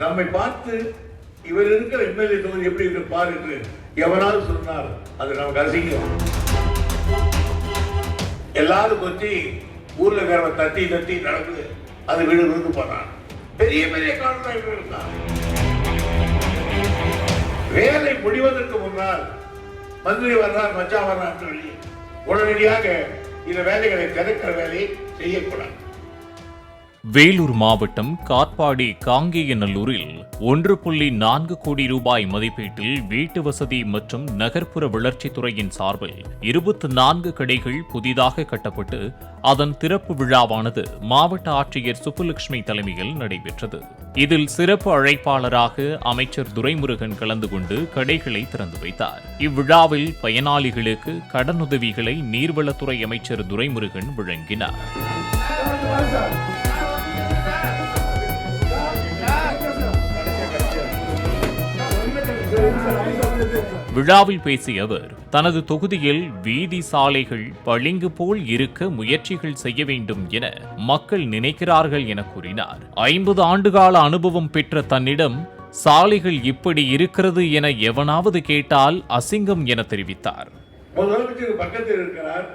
நம்மை பார்த்து இவர் இருக்கிற எம்எல்ஏ தொகுதி எப்படி இருக்கு பாரு என்று எவனாவது சொன்னால் அது நமக்கு அசிங்கம். எல்லாரும் கொத்தி ஊர்ல இருக்கிற தட்டி தட்டி நடக்குது, அது வீடு விருந்து போனான். பெரிய பெரிய கான்ட்ராக்டர் இருந்தான். வேலை முடிவதற்கு முன்னால் மந்திரி வர்றார், மச்சான் வர்றார் சொல்லி உடனடியாக இந்த வேலைகளை திறக்கிற வேலையை செய்யக்கூடாது. வேலூர் மாவட்டம் காட்பாடி காங்கேயநல்லூரில் 1.4 கோடி ரூபாய் மதிப்பீட்டில் வீட்டு வசதி மற்றும் நகர்ப்புற வளர்ச்சித்துறையின் சார்பில் 24 கடைகள் புதிதாக கட்டப்பட்டு அதன் திறப்பு விழாவானது மாவட்ட ஆட்சியர் சுப்புலட்சுமி தலைமையில் நடைபெற்றது. இதில் சிறப்பு அழைப்பாளராக அமைச்சர் துரைமுருகன் கலந்து கொண்டு கடைகளை திறந்து வைத்தார். இவ்விழாவில் பயனாளிகளுக்கு கடனுதவிகளை நீர்வளத்துறை அமைச்சர் துரைமுருகன் வழங்கினார். விழாவில் பேசிய அவர், தனது தொகுதியில் வீதி சாலைகள் பளிங்கு போல் இருக்க முயற்சிகள் செய்ய வேண்டும் என மக்கள் நினைக்கிறார்கள் என கூறினார். 50 ஆண்டுகால அனுபவம் பெற்ற தன்னிடம் சாலைகள் இப்படி இருக்கிறது என எவனாவது கேட்டால் அசிங்கம் என தெரிவித்தார். முதலமைச்சர் பக்கத்தில் இருக்கிறார்,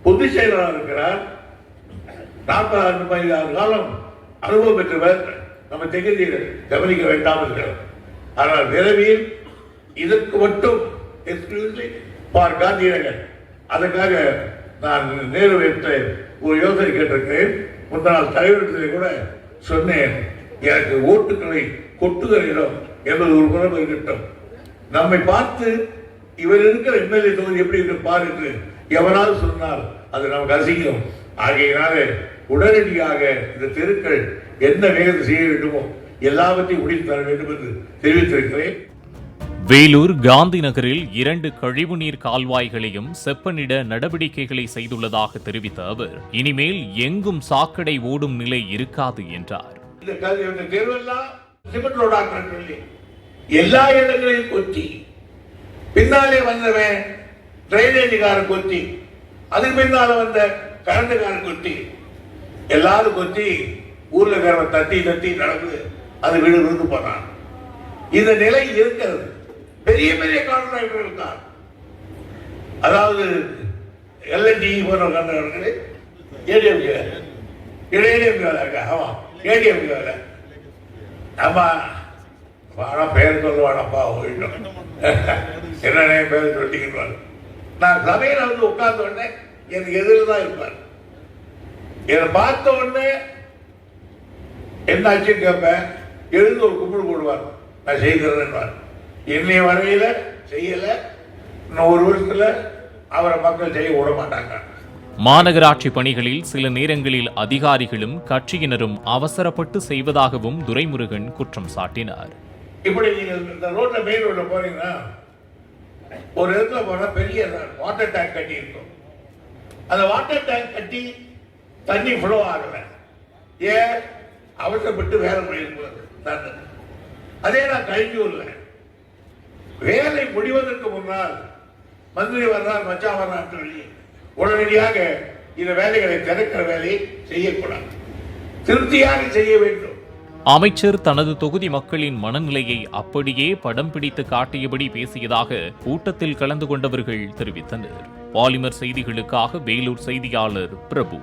பொதுச் செயலாளர் இருக்கிறார், 40 காலம் அனுபவம் பெற்றவர், நம்ம தொகுதியில் கவனிக்க வேண்டாம் இருக்கிறார். ஆனால் விரைவில் இதற்கு மட்டும் காந்தி நகர், அதுக்காக நான் நிறைவேற்ற ஒரு யோசனை கேட்டிருக்கிறேன். முன்னாள் தலைவர்களை கூட சொன்னேன், எனக்கு ஓட்டுகளை கொட்டுகிற இடம் என்பது ஒரு குணம் இருக்கட்டும். நம்மை பார்த்து இவர் இருக்கிற எம்எல்ஏ தொகுதி எப்படி இருக்கு பாரு என்று எவனாவது சொன்னால் அது நமக்கு அசிங்கம். ஆகையினால உடனடியாக இந்த தெருக்கள் என்ன வேகத்தை செய்ய வேண்டுமோ எல்லாவற்றையும் முடித்து தர வேண்டும் என்று தெரிவித்திருக்கிறேன். வேலூர் காந்தி நகரில் 2 கழிவுநீர் கால்வாய்களையும் செப்பனிட நடவடிக்கைகளை செய்துள்ளதாக தெரிவித்த அவர், இனிமேல் எங்கும் சாக்கடை ஓடும் நிலை இருக்காது என்றார். எல்லா இடங்களையும் கொத்தி, பின்னாலே வந்தவன் டிரைனேஜுக்காரன் கொத்தி, அதுக்கு பின்னால வந்த கரண்டுக்காரன் கொத்தி, எல்லாரும் கொத்தி ஊர்ல இருக்கிற தட்டி தட்டி நடக்குது, அது வீடு விருந்து போனான். இந்த நிலை இருக்கிறது. பெரிய பெரிய கான்ட்ராக்டர் இருந்தார். அதாவது எல்என்டி போன்ற கான்ட்ராக்டர்கள் ஏடிஎம் ஆமா ஏடிஎம் ஆமா வாடா பெயர் சொல்ல வாடப்பா போயிட்டோம் என்னென்ன பேர் சொல்லிக்கிறாரு. நான் சபையில் வந்து உட்கார்ந்த உடனே எனக்கு எதிரில் தான் இருப்பார். என்னை பார்த்த உடனே என்னாச்சுன்னு கேட்பேன், எழுந்து ஒரு கும்பிடு போடுவார், நான் செய்கிறேன். என்னைய வரையில செய்யல, இன்னும் 1 வருஷத்துல அவரை மக்கள் செய்ய விட மாட்டாங்க. மாநகராட்சி பணிகளில் சில நேரங்களில் அதிகாரிகளும் கட்சியினரும் அவசரப்பட்டு செய்வதாகவும் துரைமுருகன் குற்றம் சாட்டினார். இப்படி நீங்க இந்த ரோட்ல மெயின் ரோட்ல போறீங்கன்னா ஒரு இடத்துல போனா பெரிய வாட்டர் டேங்க் கட்டி இருக்கும். அந்த வாட்டர் டேங்க் கட்டி தண்ணி ஃப்ளோ ஆகல, ஏன் அவசரப்பட்டு வேலை பண்ணிருப்பாரு. அதே நான் கழிஞ்சூர்ல வேலை முடிவதற்கு முன்னால் மந்திரி வர்றார், மச்சான் வர்றார் சொல்லி உடனடியாக இந்த வேலைகளை திறக்கிற வேலையை செய்யக்கூடாது, திருப்தியாக செய்ய வேண்டும். அமைச்சர் தனது தொகுதி மக்களின் மனநிலையை அப்படியே படம் பிடித்து காட்டியபடி பேசியதாக கூட்டத்தில் கலந்து கொண்டவர்கள் தெரிவித்தனர். பாலிமர் செய்திகளுக்காக வேலூர் செய்தியாளர் பிரபு.